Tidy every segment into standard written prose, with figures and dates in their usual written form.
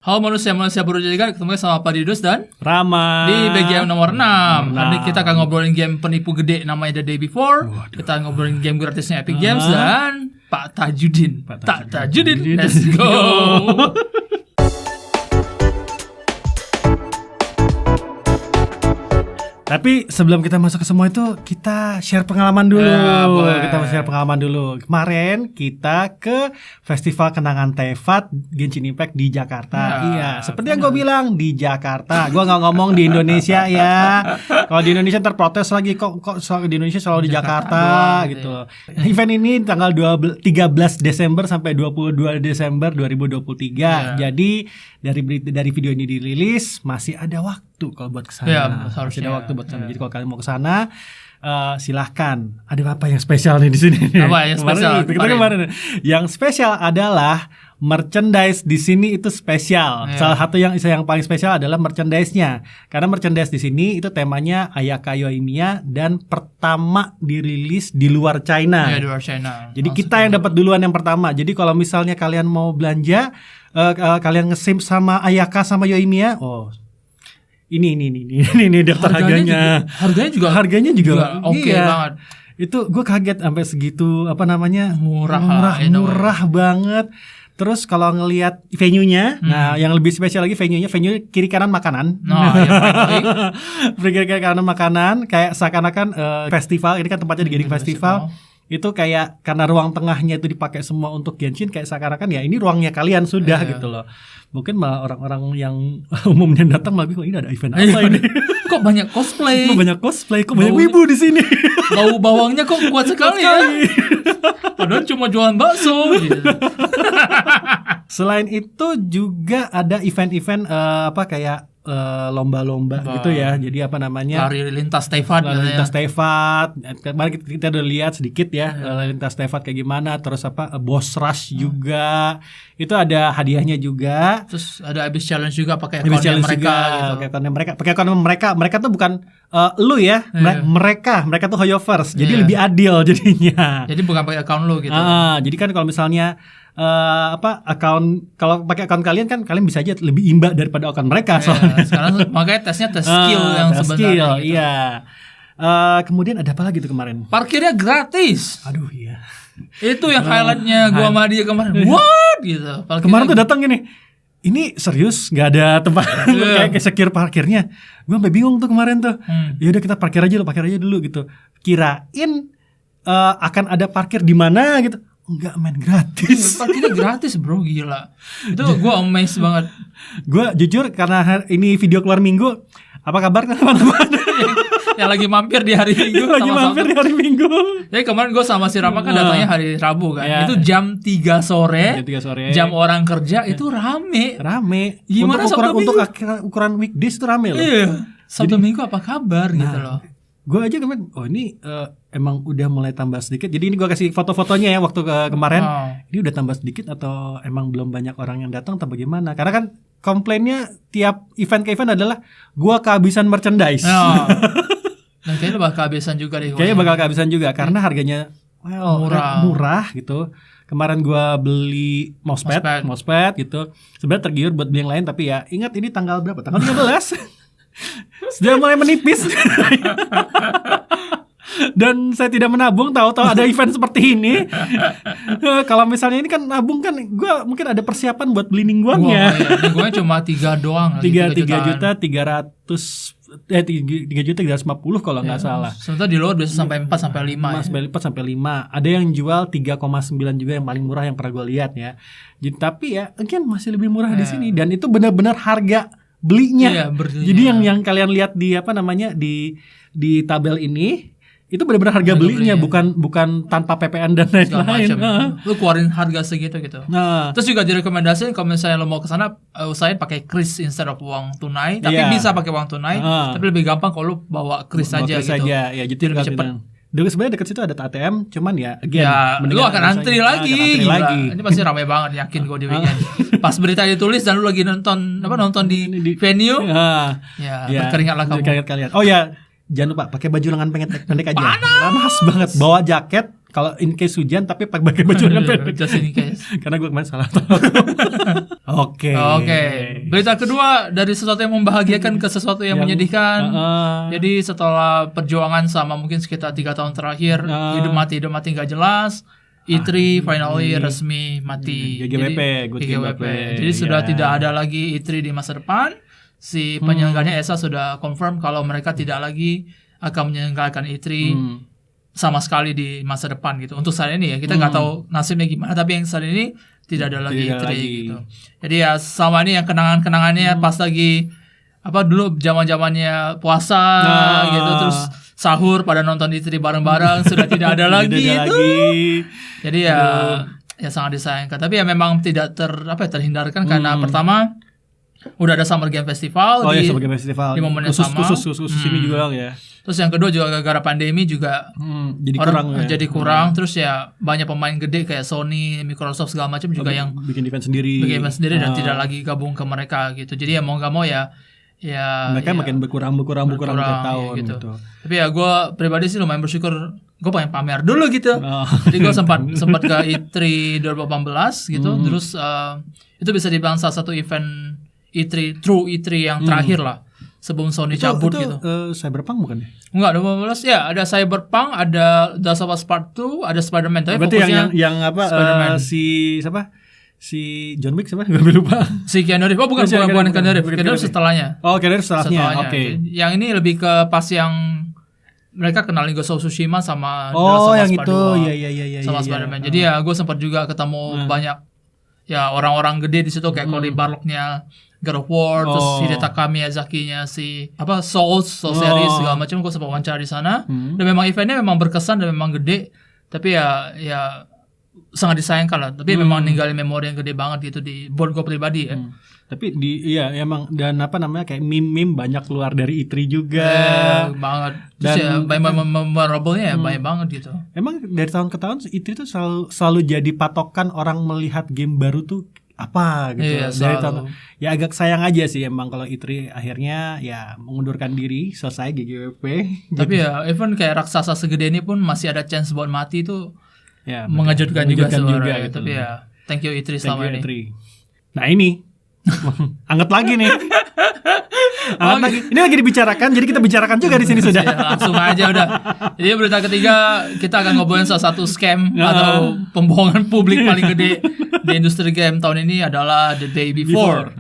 Halo manusia-manusia berjaga, ketemu sama Pak Didus dan Rama di BGM nomor 6. Hari ini kita akan ngobrolin game penipu gede namanya The Day Before. Waduh. Kita ngobrolin game gratisnya Epic Games dan Pak Tajudin. Tajudin. Let's go. Tapi sebelum kita masuk ke semua itu, kita share pengalaman dulu. Boleh. Kita share pengalaman dulu. Kemarin kita ke Festival Kenangan Tevat Genshin Impact di Jakarta. Iya, seperti yang gue bilang, di Jakarta. Gue gak ngomong di Indonesia ya. Kalau di Indonesia terprotes lagi, kok di Indonesia selalu di Jakarta gitu. Event ini tanggal 13 Desember sampai 22 Desember 2023. Jadi dari video ini dirilis masih ada waktu kalau buat kesana. Ya, harusnya ada waktu buat kesana. Jadi kalau kalian mau kesana, silahkan. Ada apa yang spesial nih di sini? Apa yang spesial? Kemarin. Yang spesial adalah merchandise di sini itu spesial. Salah satu yang paling spesial adalah merchandise-nya. Karena merchandise di sini itu temanya Ayaka Yoimiya dan pertama dirilis di luar China. Iya, di luar China. Jadi kita yang dapat duluan yang pertama. Jadi kalau misalnya kalian mau belanja, kalian nge-sim sama Ayaka sama Yoimiya, ini daftar harganya. Harganya juga oke banget. Itu gue kaget sampai segitu murah banget. Terus kalau ngelihat venue-nya, nah yang lebih spesial lagi venue kiri kanan makanan. Kiri kanan makanan kayak seakan-akan festival. Ini kan tempatnya di Genshin Festival. Itu kayak karena ruang tengahnya itu dipakai semua untuk Genshin, kayak seakan-akan ya ini ruangnya kalian sudah gitu loh. Mungkin malah orang-orang yang umumnya datang malah bingung, ini ada event apa ini? Kok banyak cosplay? Kok banyak wibu di sini? Bau bawangnya kok kuat sekali ya? Padahal cuma jualan bakso gitu. Selain itu juga ada event-event kayak lomba-lomba gitu ya. Jadi lari lintas Tevat. Kemarin kita udah lihat sedikit ya, lintas Tevat kayak gimana. Terus boss rush juga. Itu ada hadiahnya juga. Terus ada Abyss Challenge juga pakai account mereka gitu. Pakai account mereka. Mereka tuh bukan lu ya. Mereka tuh Hoyoverse. Jadi lebih adil jadinya. Jadi bukan pakai account lu gitu. Jadi kan kalau misalnya kalau pakai account kalian kan kalian bisa aja lebih imba daripada account mereka soalnya. Sekarang makanya tesnya tes skill yang sebenarnya gitu. Iya. Kemudian ada apa lagi tuh kemarin? Parkirnya gratis. Aduh iya. Itu yang highlightnya gua sama dia kemarin. What gitu. Kemarin tuh datang gini. Ini serius nggak ada tempat kayak secure parkirnya. Gue sampai bingung tuh kemarin tuh. Ya udah kita parkir aja dulu gitu. Kirain akan ada parkir di mana gitu. Enggak, main gratis. Parkirnya gratis bro, gila. Itu gue amazed banget. Gue jujur karena ini video keluar Minggu. Apa kabar teman-teman? Yang lagi mampir di hari Minggu. Di hari Minggu. Jadi kemarin gue sama si Rama kan datangnya hari Rabu kan. Itu jam 3 sore. Jam orang kerja itu rame. Gimana untuk ukuran weekdays itu rame loh. Iya. Sabtu Minggu apa kabar gitu loh. Gue aja kemarin, ini emang udah mulai tambah sedikit. Jadi ini gue kasih foto-fotonya ya waktu kemarin. Ini udah tambah sedikit atau emang belum banyak orang yang datang atau bagaimana? Karena kan komplainnya tiap event ke event adalah gue kehabisan merchandise. Dan kayaknya bakal kehabisan juga deh. Kayaknya bakal kehabisan juga karena harganya murah gitu. Kemarin gue beli mousepad gitu. Sebenarnya tergiur buat beli yang lain, tapi ya ingat ini tanggal berapa? Tanggal 13. Sudah mulai menipis. Dan saya tidak menabung, tahu-tahu ada event seperti ini. Kalau misalnya ini kan nabung kan, gue mungkin ada persiapan buat beli ningguangnya. Ningguangnya cuma 3 doang. 3.350.000 kalau nggak salah. Sementara di luar biasa sampai 4 sampai 5. Sampai 5. Ada yang jual 3,9 juga yang paling murah yang pernah gue lihat ya. Jadi tapi ya, mungkin masih lebih murah di sini dan itu benar-benar harga belinya. Jadi yang kalian lihat di di tabel ini itu benar-benar harga belinya, bukan tanpa PPN dan lain-lain. Lu keluarin harga segitu gitu. Terus juga direkomendasiin kalau misalnya lo mau ke sana usahain pakai kris instead of uang tunai, tapi bisa pakai uang tunai, tapi lebih gampang kalau lu bawa kris aja gitu. Ya, jadi lebih cepat. Dulu sebenarnya dekat situ ada ATM, cuman ya lu akan antri lagi. Ini pasti ramai banget, yakin gue di weekend. Pas berita ditulis dan lu lagi nonton di venue, berkeringat lah kamu. Oh ya, jangan lupa pakai baju lengan pendek aja. Panas banget. Bawa jaket Kalau in case hujan tapi pakai baju lengan pendek. Just in case. Karena gue kemarin salah. Oke. Berita kedua, dari sesuatu yang membahagiakan ke sesuatu yang menyedihkan. Jadi setelah perjuangan sama mungkin sekitar 3 tahun terakhir, hidup mati nggak jelas. E3 finally resmi mati. GGWP. Jadi sudah tidak ada lagi E3 di masa depan. Si penyelenggaranya ESA sudah confirm kalau mereka tidak lagi akan menyelenggarakan E3 sama sekali di masa depan gitu. Untuk saat ini ya, kita nggak tahu nasibnya gimana, tapi yang saat ini tidak ada lagi E3 gitu. Jadi ya sama ini yang kenangannya pas lagi dulu zaman-zamannya puasa gitu, terus sahur pada nonton E3 bareng-bareng sudah tidak ada lagi itu. Jadi ya sangat disayangkan. Tapi ya memang tidak terhindarkan karena pertama udah ada Summer Game Festival Summer Game Festival di momen yang sama. Khusus ini juga ya. Terus yang kedua juga gara-gara pandemi juga jadi kurang. Terus ya banyak pemain gede kayak Sony, Microsoft segala macam juga yang bikin event sendiri dan tidak lagi gabung ke mereka gitu. Jadi ya mau nggak mau ya mereka makin berkurang tiap tahun gitu. Tapi ya gue pribadi sih lumayan bersyukur, gue pengen pamer dulu gitu. Jadi gue sempat ke E3 2018 gitu. Terus itu bisa dibilang salah satu event True E3 yang terakhir lah sebelum Sony cabut gitu. Cyberpunk bukan ya? Enggak, 2018 ya ada Cyberpunk, ada The Last of Us Part 2, ada Spider-Man. Tapi berarti yang si John Wick siapa? Gue lupa. Si Keanu Reeves. Bukan Keanu Reeves. Keanu Reeves setelahnya. Keanu Reeves setelahnya. Oke. Yang ini lebih ke pas yang mereka kenalin Ghost of Tsushima sama The Last of Us yang Part 2. Iya. Sama Spider-Man. Jadi ya gue sempat juga ketemu banyak ya orang-orang gede di situ kayak Cory Barlog-nya God of War, terus Hidetaka Miyazaki-nya Soul series segala macam. Gue sempat wawancara di sana. Dan memang eventnya memang berkesan dan memang gede. Tapi ya sangat disayangkan lah. Tapi memang ninggalin memori yang gede banget gitu di board gue pribadi ya. Tapi emang dan kayak meme banyak keluar dari E3 juga. Banget. Terus dan memorable-nya banyak banget gitu. Emang dari tahun ke tahun E3 itu selalu jadi patokan orang melihat game baru tuh apa gitu. Dari tahun ya agak sayang aja sih emang kalau E3 akhirnya ya mengundurkan diri, selesai GGWP. Tapi ya even kayak raksasa segede ini pun masih ada chance buat mati tuh. Ya, mengejutkan juga sebenarnya gitu. Tapi ya thank you E3 selama ini. Nah ini anget lagi nih. Ini lagi dibicarakan, jadi kita bicarakan juga di sini sudah. Langsung aja udah. Jadi berita ketiga kita akan ngobrolin salah satu scam atau pembohongan publik paling gede di industri game tahun ini adalah The Day Before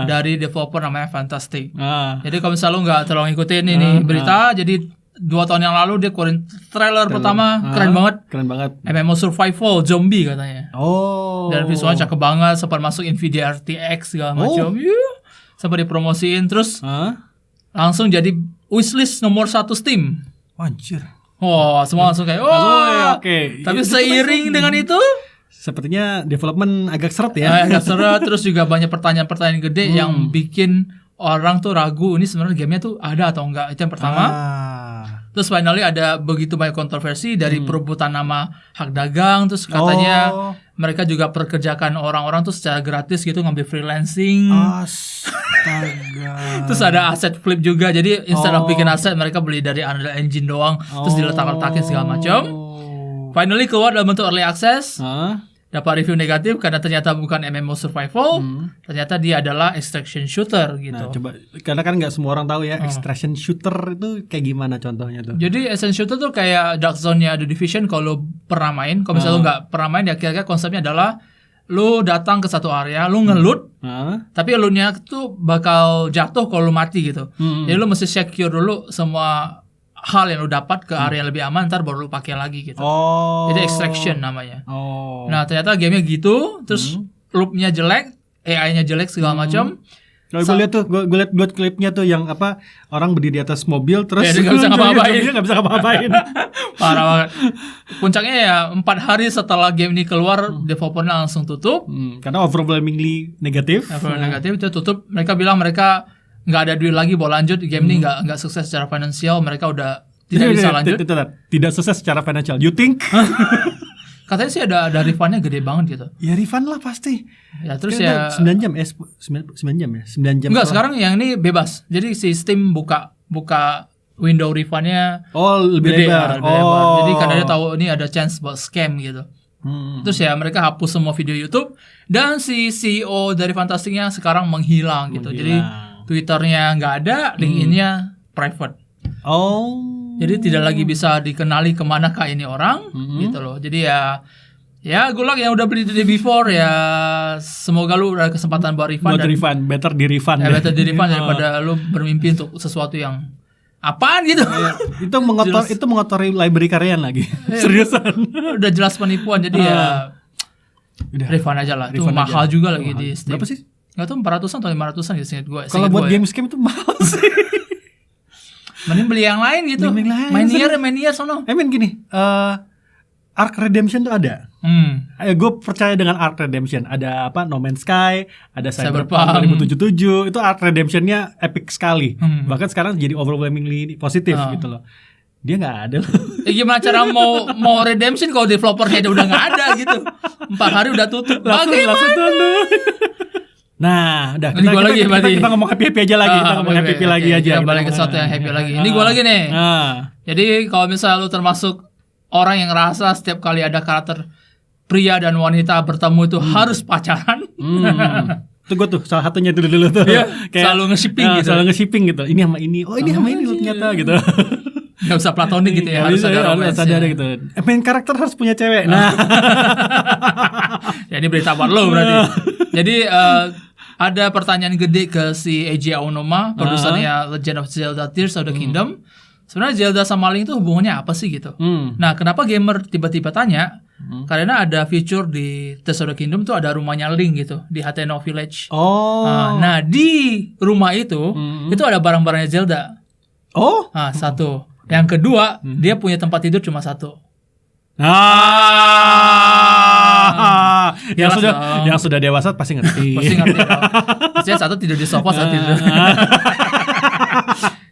dari developer namanya Fantastic. Jadi kalau misalnya lu nggak terlalu ngikutin ini berita, jadi 2 tahun yang lalu dia keluarin trailer pertama, keren banget. MMO survival zombie katanya. Dan visualnya cakep banget, sempat masuk Nvidia RTX segala macam. Sampai dipromosiin terus langsung jadi wishlist nomor 1 Steam. Anjir. Semua langsung kayak oke. Tapi seiring dengan itu sepertinya development agak seret ya. Agak seret, terus juga banyak pertanyaan-pertanyaan gede yang bikin orang tuh ragu ini sebenarnya gamenya tuh ada atau enggak. Itu yang pertama. Terus finally ada begitu banyak kontroversi dari perebutan nama hak dagang. Terus katanya mereka juga perkerjakan orang-orang tuh secara gratis gitu, ngambil freelancing. Astaga. Terus ada aset flip juga. Jadi instead of bikin aset, mereka beli dari Unreal Engine doang. Terus diletak-letakin segala macam. Finally keluar dalam bentuk early access. Dapat review negatif karena ternyata bukan MMO survival, ternyata dia adalah extraction shooter gitu. Nah, coba karena kan nggak semua orang tahu ya extraction shooter itu kayak gimana contohnya tuh. Jadi extraction shooter tuh kayak Dark Zone-nya The Division kalau pernah main. Kalau misalnya lu nggak pernah main, ya kira-kira konsepnya adalah lu datang ke satu area, lu ngeloot, tapi lootnya tuh bakal jatuh kalau lu mati gitu. Jadi lu mesti secure dulu semua hal yang lu dapat ke area yang lebih aman, ntar baru lu pakai lagi gitu. Jadi extraction namanya. Nah ternyata gamenya gitu, terus loopnya jelek, AI-nya jelek segala macam. Kalau gue lihat tuh, gue lihat buat klipnya tuh yang orang berdiri di atas mobil terus dia nggak bisa ngapa-ngapain. Parah banget. Puncaknya ya 4 hari setelah game ini keluar, developernya langsung tutup. Karena overwhelmingly negatif. Negatif itu tutup. Mereka bilang mereka nggak ada duit lagi buat lanjut, game ini nggak sukses secara finansial, mereka udah tidak bisa lanjut. Tidak sukses secara financial. You think? Katanya sih ada refundnya gede banget gitu. Ya refund lah pasti. Ya terus kan ya 9 jam ya 9 jam ya 9 jam. Enggak, sekarang yang ini bebas. Jadi si Steam buka window refund-nya lebih gede, lebar. lebih lebar. Jadi karena dia tahu ini ada chance buat scam gitu. Terus ya mereka hapus semua video YouTube dan si CEO dari Fantastic-nya sekarang menghilang gitu. Jadi Twitter-nya nggak ada, LinkedIn-nya private. Jadi tidak lagi bisa dikenali kemanakah ini orang gitu loh. Jadi ya good luck yang udah beli the day before ya, semoga lu ada kesempatan buat refund. Better di refund. Ya, better di refund daripada lu bermimpi untuk sesuatu yang apaan gitu. Itu mengotori library kalian lagi. Seriusan. Udah jelas penipuan, jadi ya udah refund aja lah. Itu mahal juga lagi di Steam. Berapa sih? Nggak tahu 400-an atau 500-an gitu seingat gue. Kalau buat game scam itu mahal sih. Mending beli yang lain gitu. Main year sono. Gini, Ark Redemption tuh ada. Gue percaya dengan Ark Redemption. Ada No Man's Sky, ada Cyberpunk 2077. Itu Ark Redemption-nya epic sekali. Bahkan sekarang jadi overwhelmingly positif gitu loh. Dia nggak ada loh. Gimana cara mau redemption kalau developernya udah nggak ada gitu. 4 hari udah tutup. Bagaimana? Nah, udah kita ngomong happy aja lagi. Kita ngomong happy lagi aja. Kita balik ke sesuatu yang happy lagi. Ini gue lagi nih. Jadi kalau misalnya lu termasuk orang yang ngerasa setiap kali ada karakter pria dan wanita bertemu itu harus pacaran. Itu gue tuh salah satunya dulu tuh. Iya, selalu nge-shipping gitu. Ini sama ini. Ini sama ini ternyata gitu. Gak usah platonik gitu ya. Harus ada romance. Harus ada gitu. Main karakter harus punya cewek. Nah. Ya ini berita buat lo berarti. Jadi ada pertanyaan gede ke si Eiji Aonuma, produsernya Legend of Zelda Tears of the Kingdom. Sebenarnya Zelda sama Link itu hubungannya apa sih gitu? Nah, kenapa gamer tiba-tiba tanya? Karena ada feature di Tears of the Kingdom tuh ada rumahnya Link gitu di Hateno Village. Nah, di rumah itu ada barang-barangnya Zelda. Satu. Yang kedua, dia punya tempat tidur cuma satu. Yang sudah dewasa pasti ngerti. Pasti ngerti. Maksudnya satu tidur di sofa, satu tidur.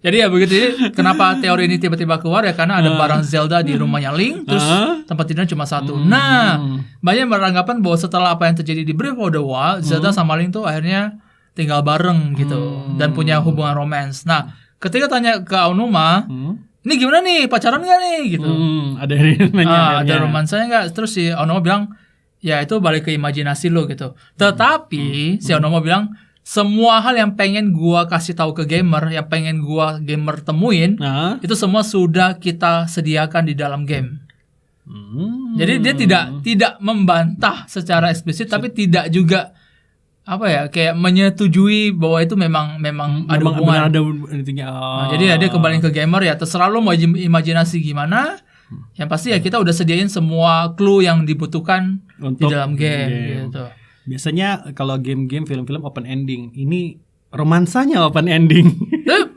Jadi ya begitu. Kenapa teori ini tiba-tiba keluar ya karena ada barang Zelda di rumahnya Link, terus tempat tidurnya cuma satu. Nah, banyak beranggapan bahwa setelah apa yang terjadi di Breath of the Wild, Zelda sama Link tuh akhirnya tinggal bareng gitu dan punya hubungan romance. Nah, ketika tanya ke Aonuma, ini gimana nih, pacaran gak nih gitu. Ada romansanya gak? Terus si Aonuma bilang, ya itu balik ke imajinasi lo gitu. Tetapi si Aonuma bilang, semua hal yang pengen gua kasih tahu ke gamer, yang pengen gua gamer temuin, itu semua sudah kita sediakan di dalam game. Jadi dia tidak membantah secara eksplisit, tapi tidak juga kayak menyetujui bahwa itu memang ada hubungan. Jadi ya dia kembali ke gamer, ya terserah lo mau imajinasi gimana. Yang pasti ya kita udah sediain semua clue yang dibutuhkan untuk di dalam game gitu. Biasanya kalau game-game, film-film open ending, ini romansanya open ending.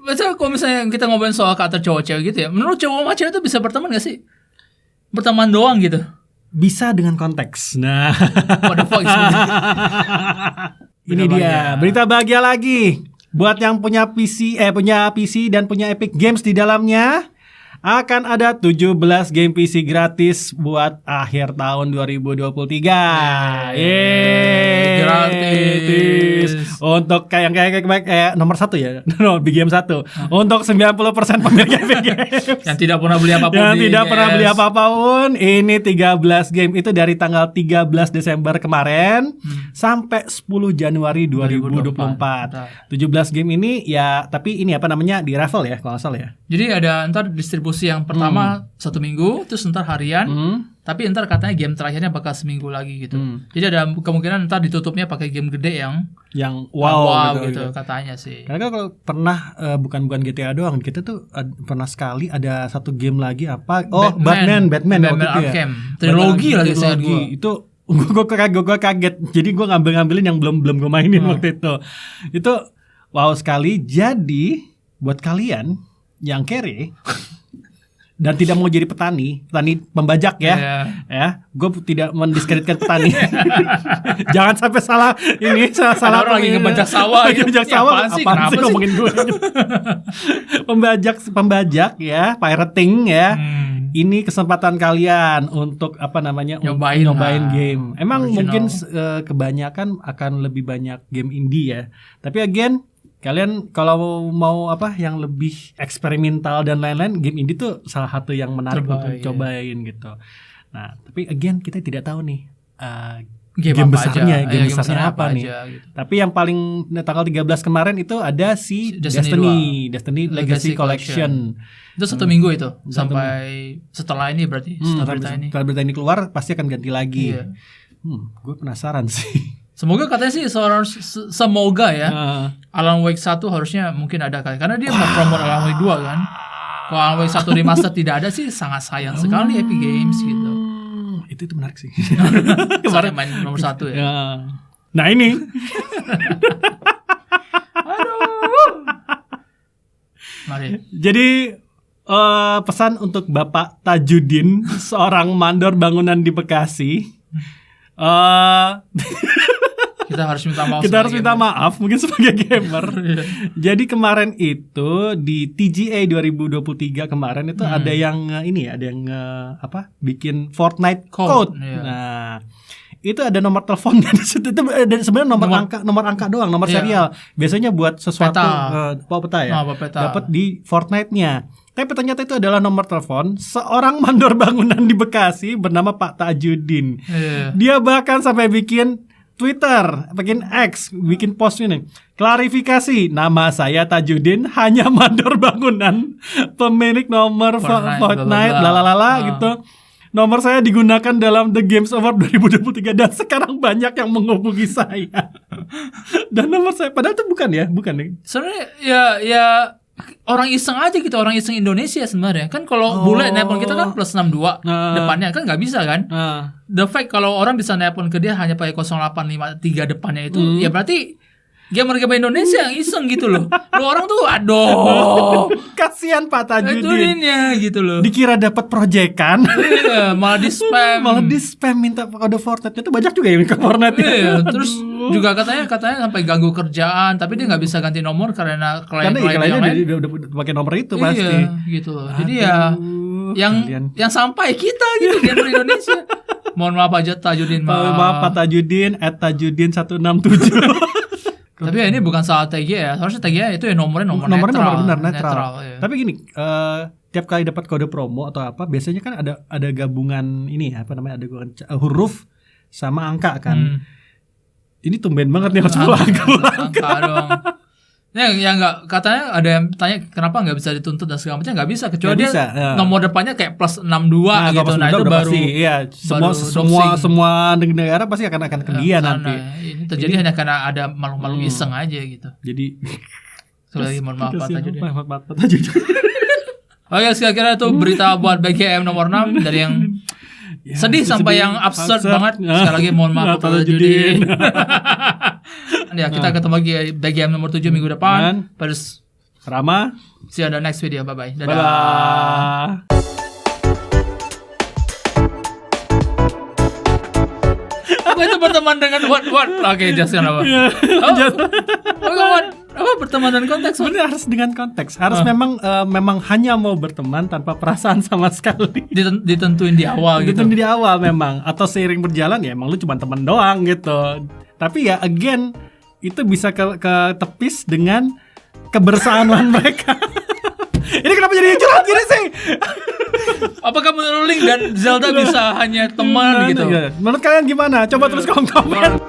Biasanya kalau misalnya kita ngomongin soal karakter cowok-cewek gitu ya, menurut cowok sama cewek itu bisa berteman gak sih? Berteman doang gitu? Bisa dengan konteks. Nah, what the fuck is ini dia berita bahagia lagi buat yang punya PC dan punya Epic Games di dalamnya. Akan ada 17 game PC gratis buat akhir tahun 2023. Gratis. Untuk kayak nomor 1 ya. Big Game 1. Untuk 90% pemilik Epic Games. Yang tidak pernah beli apapun. Ini 13 game itu dari tanggal 13 Desember kemarin sampai 10 Januari 2024. 17 game ini ya, tapi ini di raffle ya kalau nggak salah ya. Jadi ada ntar distribusi yang pertama 1 minggu, terus ntar harian, tapi ntar katanya game terakhirnya bakal seminggu lagi gitu. Jadi ada kemungkinan ntar ditutupnya pakai game gede yang wow gitu katanya sih. Karena kalau pernah bukan GTA doang, kita tuh pernah sekali ada satu game lagi Batman waktu itu Arkham. Trilogi lagi saya gue. Itu gue kaget. Jadi gue ngambilin yang belum gue mainin waktu itu. Itu wow sekali. Jadi buat kalian yang kere dan tidak mau jadi petani pembajak ya, gue tidak mendiskreditkan petani. Jangan sampai salah orang lagi ngebajak sawah. Apaan sih ngomongin gue? pembajak ya, pirating ya. Ini kesempatan kalian untuk nyobain game. Emang original. Mungkin kebanyakan akan lebih banyak game indie ya. Tapi again, Kalian kalau mau yang lebih eksperimental dan lain-lain, game indie tuh salah satu yang menarik untuk cobain gitu. Nah, tapi again kita tidak tahu nih game besarnya, game besarnya apa nih. Gitu. Tapi yang paling tanggal 13 kemarin itu ada si Destiny Legacy Collection. Itu 1 minggu itu sampai setelah ini berarti setelah berita ini keluar pasti akan ganti lagi. Gue penasaran sih. Semoga katanya sih semoga ya. Alan Wake 1 harusnya mungkin ada kali karena dia mau promote Alan Wake 2 kan. Kalau Alan Wake 1 remaster tidak ada sih sangat sayang sekali Epic Games gitu. Itu menarik sih. Kemarin main nomor 1 ya. Nah ini. Aduh. Mari. Jadi pesan untuk Bapak Tajudin, seorang mandor bangunan di Bekasi. Kita harus minta maaf. Kita harus minta maaf mungkin sebagai gamer. Jadi kemarin itu di TGA 2023 kemarin itu ada yang bikin Fortnite Code. Nah, itu ada nomor teleponnya di situ. Itu sebenarnya nomor angka doang, nomor serial. Biasanya buat sesuatu peta ya. Dapat di Fortnite-nya. Tapi ternyata itu adalah nomor telepon seorang mandor bangunan di Bekasi bernama Pak Tajudin. Dia bahkan sampai bikin Twitter, bikin X, bikin post ini. Klarifikasi, nama saya Tajudin, hanya mandor bangunan, pemilik nomor Fortnite, gitu. Nomor saya digunakan dalam The Games Award 2023 dan sekarang banyak yang menghubungi saya. Dan nomor saya, padahal itu bukan ya. Sebenarnya ya orang iseng aja gitu, orang iseng Indonesia sebenarnya. Kan kalau bule nelpon kita kan +62 depannya kan nggak bisa kan. The fact kalau orang bisa nelpon ke dia hanya pakai 0853 depannya itu ya berarti gamer-gamer Indonesia yang iseng gitu loh. Lu orang tuh aduh. Kasihan Pak Tajudin ya gitu loh. Dikira dapat proyekan. Iya, malah di spam minta kode Fortnite. Itu banyak juga yang ke Fortnite. Iya, terus juga katanya sampai ganggu kerjaan, tapi dia nggak bisa ganti nomor karena klien-klien yang lain udah pakai nomor itu pasti. Iya, gitu loh. Jadi ya yang sampai kita gitu gamer Indonesia. Mohon maaf aja Tajudin. Maaf Pak Tajudin @tajudin167. Tapi ya ini bukan salah TGA ya. Harusnya TGA itu ya nomornya netral. Ya. Tapi gini, tiap kali dapat kode promo atau apa, biasanya kan ada gabungan ini ada gabungan huruf sama angka kan. Ini tumben banget nih harus angka dong. Yang nggak, katanya ada yang tanya kenapa nggak bisa dituntut dan segala macam, nggak bisa kecuali dia nomor depannya kayak +62 gitu. Nah itu baru pasti, ya semua negara pasti akan ke dia nanti. Ini terjadi hanya karena ada malu-malu iseng aja gitu. Jadi lagi mohon maaf Pak Tajudin. Oke, kira-kira itu berita buat BGM nomor 6 dari yang sedih sampai yang absurd banget. Sekali lagi mohon maaf Pak Tajudin. Ya, kita ketemu lagi BGM nomor 7 minggu depan. Peace. Rama. See you on the next video. Bye-bye. Dadah. Bye-bye. Apa itu berteman dengan what? Oke, jelaskan apa? Apa berteman dengan konteks? Sebenarnya harus dengan konteks. Harus memang hanya mau berteman tanpa perasaan sama sekali. Ditentuin di awal gitu. Ditentuin di awal memang. Atau seiring berjalan ya emang lu cuma teman doang gitu. Tapi ya again itu bisa ketepis dengan kebersamaan mereka. Ini kenapa jadi curhat gini sih? Apakah menurut Link dan Zelda bisa hanya teman gitu? Menurut kalian gimana? Coba terus komen.